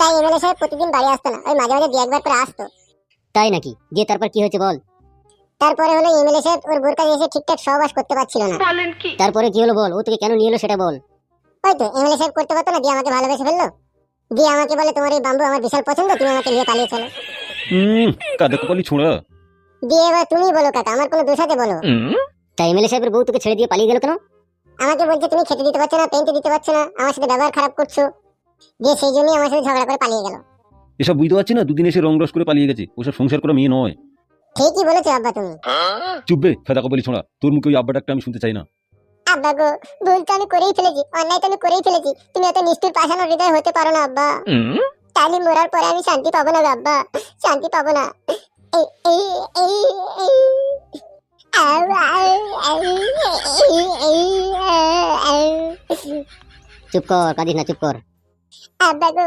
তাই এমএলএ সাহেব প্রতিদিন বাড়ি আসতো না, ওই মাঝে মাঝে দু একবার করে আসতো। তাই নাকি? দিয়ে তারপর কি হয়েছে বল। তারপরে হলো এমএলএ সাহেব ওর বোর কাছে এসে ঠিকঠাক সহবাস করতে পারছিল না। তারপরে কি হলো বল, ও তোকে কেন নিয়ে এলো সেটা বল। ওই তো এমএলএ সাহেব করতে পারতো না, দিয়ে আমাকে ভালোবেসে ফেললো। দিয়ে আমাকে বলে তোমার এই বাম্বু আমার বিশাল পছন্দ, তুমি আমাকে নিয়ে পালিয়ে চলো। কাদা কপালি ছোঁড়া। দিয়ে এবার তুমি বলো কাকা, আমার কোনো দোষ আছে বলো? তাই এমএলএ সাহেবের বউ তোকে ছেড়ে দিয়ে পালিয়ে গেল কেন? আমাকে বলছে তুমি খেতে দিতে পারছো না, পেনতে দিতে পারছো না, আমার সাথে ব্যবহার খারাপ করছো। দিয়ে সেই জন্যই আমার সাথে ঝগড়া করে পালিয়ে গেল। এসব বুঝতে পারছি না, দুদিন এসে রং রস করে পালিয়ে গেছে। ওসব সংসার করা মেয়ে নয়। ঠিকই বলেছো আব্বা তুমি। চুপবে কাদা কপালি ছোঁড়া, তোর মুখে ওই আব্বাটাকে আমি শুনতে চাই না। আব্বা গো, ভুল তো আমি করেই ফেলেছি, অন্যায় তো আমি করেই ফেলেছি। তুমি এত নিষ্ঠুর পাষাণ হৃদয় হতে পারো না আব্বা। তাহলে মরার পরে আমি শান্তি পাবো না আব্বা, শান্তি পাবো না। এই এই এই এই চুপ কর, কাঁদিস না, চুপ কর। আব্বা গো,